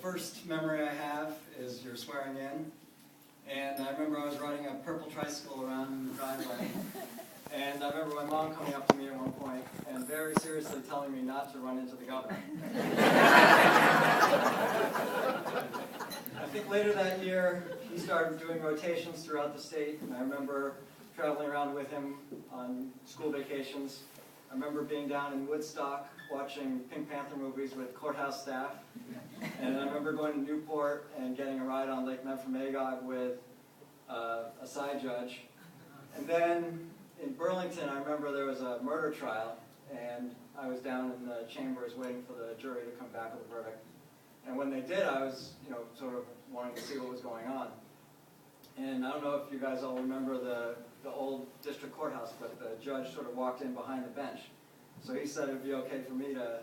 first memory I have is your swearing in. And I remember I was riding a purple tricycle around in the driveway. And I remember my mom coming up to me at one point and very seriously telling me not to run into the governor. I think later that year, he started doing rotations throughout the state, and I remember traveling around with him on school vacations. I remember being down in Woodstock watching Pink Panther movies with courthouse staff. And I remember going to Newport and getting a ride on Lake Memphremagog with a side judge. And then in Burlington, I remember there was a murder trial, and I was down in the chambers waiting for the jury to come back with a verdict. And when they did, I was, sort of wanting to see what was going on. And I don't know if you guys all remember the old district courthouse, but the judge sort of walked in behind the bench. So he said it would be okay for me to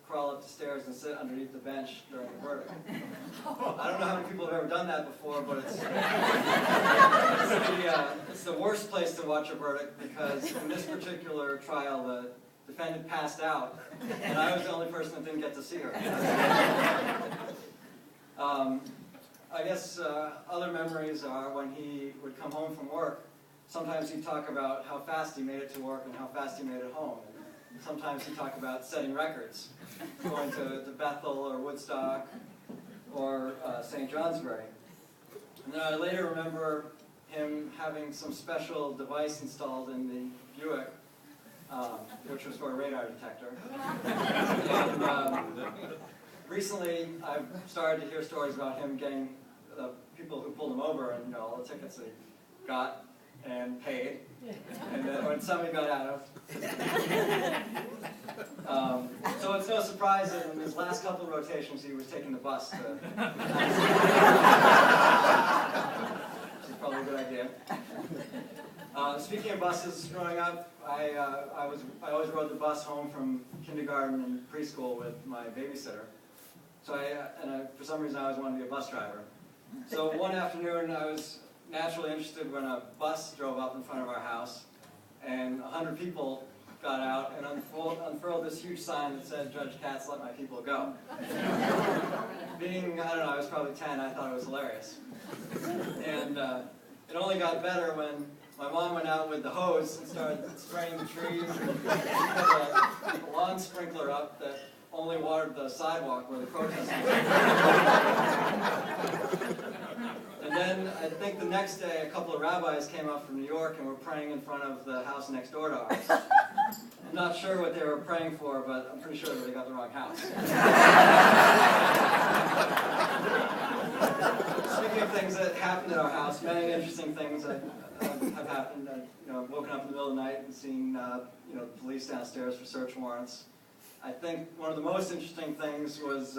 crawl up the stairs and sit underneath the bench during the verdict. I don't know how many people have ever done that before, but it's the worst place to watch a verdict, because in this particular trial, the defendant passed out, and I was the only person that didn't get to see her. I guess other memories are when he would come home from work. Sometimes he'd talk about how fast he made it to work and how fast he made it home. And sometimes he'd talk about setting records, going to Bethel or Woodstock or St. Johnsbury. And then I later remember him having some special device installed in the Buick, which was for a radar detector. And recently, I've started to hear stories about him getting the people who pulled him over and all the tickets they got and paid, and then when somebody got out of. So it's no surprise that in his last couple of rotations he was taking the bus to. Which is probably a good idea. Speaking of buses, growing up, I always rode the bus home from kindergarten and preschool with my babysitter. So for some reason I always wanted to be a bus driver. So one afternoon I was naturally interested when a bus drove up in front of our house, and 100 people got out and unfurled this huge sign that said, "Judge Katz, let my people go." Being, I don't know, I was probably 10, I thought it was hilarious. And it only got better when my mom went out with the hose and started spraying the trees. And put a lawn sprinkler up that only watered the sidewalk where the protest was. And then I think the next day a couple of rabbis came up from New York and were praying in front of the house next door to ours. I'm not sure what they were praying for, but I'm pretty sure that they got the wrong house. Speaking of things that happened at our house, many interesting things have happened. I've woken up in the middle of the night and seen police downstairs for search warrants. I think one of the most interesting things was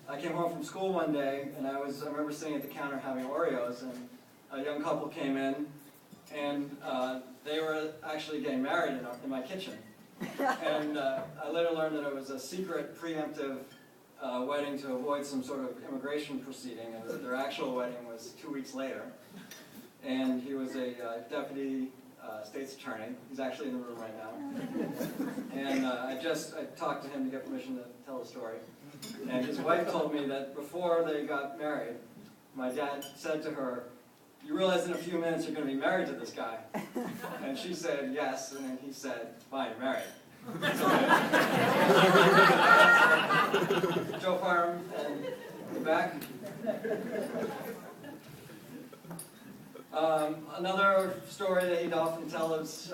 I came home from school one day, and I remember sitting at the counter having Oreos, and a young couple came in, and they were actually getting married in my kitchen. And I later learned that it was a secret preemptive wedding to avoid some sort of immigration proceeding, and their actual wedding was 2 weeks later. And he was a deputy state's attorney. He's actually in the room right now. And I talked to him to get permission to tell the story. And his wife told me that before they got married, my dad said to her, "You realize in a few minutes you're going to be married to this guy?" And she said, "Yes," and then he said, "Fine, you're married." Joe Farm and the back. Another story that he'd often tell is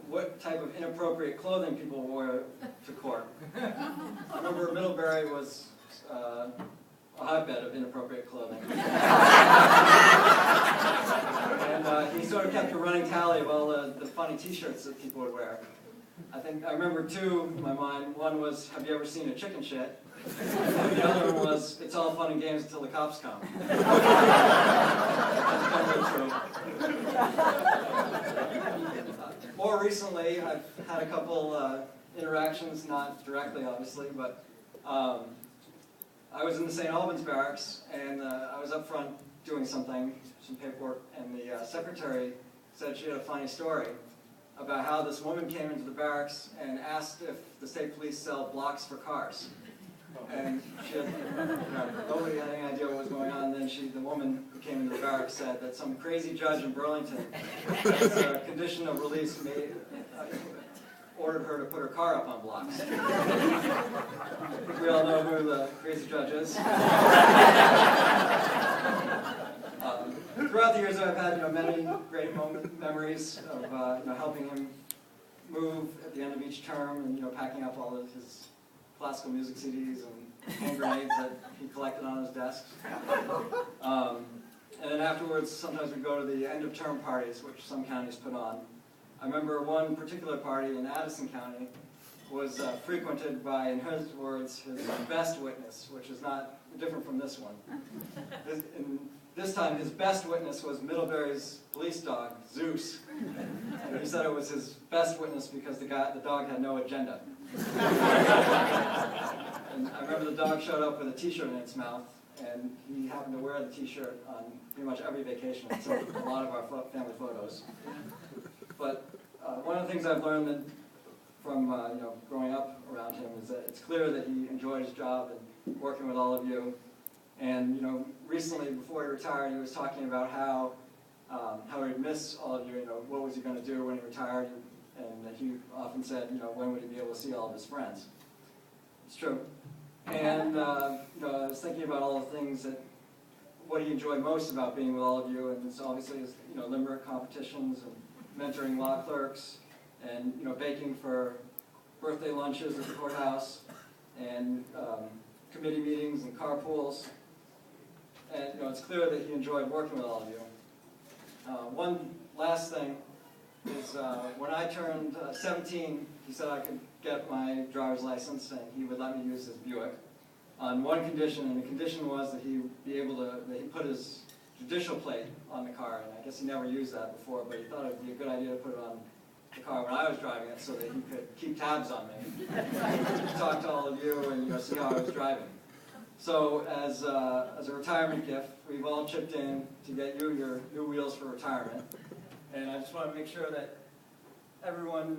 what type of inappropriate clothing people wore to court. I remember Middlebury was a hotbed of inappropriate clothing. And he sort of kept a running tally of all the funny t-shirts that people would wear. I remember two in my mind. One was, "Have you ever seen a chicken shit?" And the other one was, "It's all fun and games until the cops come." That's totally true. More recently, I've had a couple interactions, not directly obviously, but I was in the St. Albans barracks, and I was up front doing some paperwork, and the secretary said she had a funny story about how this woman came into the barracks and asked if the state police sell blocks for cars. And she had, nobody had any idea what was going on. And then the woman who came into the barracks said that some crazy judge in Burlington, as a condition of release, ordered her to put her car up on blocks. I think we all know who the crazy judge is. Throughout the years, I've had many great memories of helping him move at the end of each term, and packing up all of his classical music CDs and hand grenades that he collected on his desk. And then afterwards, sometimes we'd go to the end of term parties, which some counties put on. I remember one particular party in Addison County was frequented by, in his words, his best witness, which is not different from this one. This time, his best witness was Middlebury's police dog, Zeus. And he said it was his best witness because the dog had no agenda. And I remember the dog showed up with a T-shirt in its mouth, and he happened to wear the T-shirt on pretty much every vacation, except a lot of our family photos. But one of the things I've learned from growing up around him is that it's clear that he enjoyed his job and working with all of you. And recently, before he retired, he was talking about how he'd miss all of you. What was he going to do when he retired? And he often said, when would he be able to see all of his friends? It's true. And I was thinking about all the things what he enjoyed most about being with all of you, and it's obviously his limerick competitions and mentoring law clerks, and baking for birthday lunches at the courthouse, and committee meetings and carpools. And it's clear that he enjoyed working with all of you. One last thing is when I turned 17, he said I could get my driver's license and he would let me use his Buick on one condition, and the condition was that he put his judicial plate on the car, and I guess he never used that before, but he thought it would be a good idea to put it on the car when I was driving it so that he could keep tabs on me, talk to all of you, and see how I was driving. So as a retirement gift, we've all chipped in to get you your new wheels for retirement, and I just want to make sure that everyone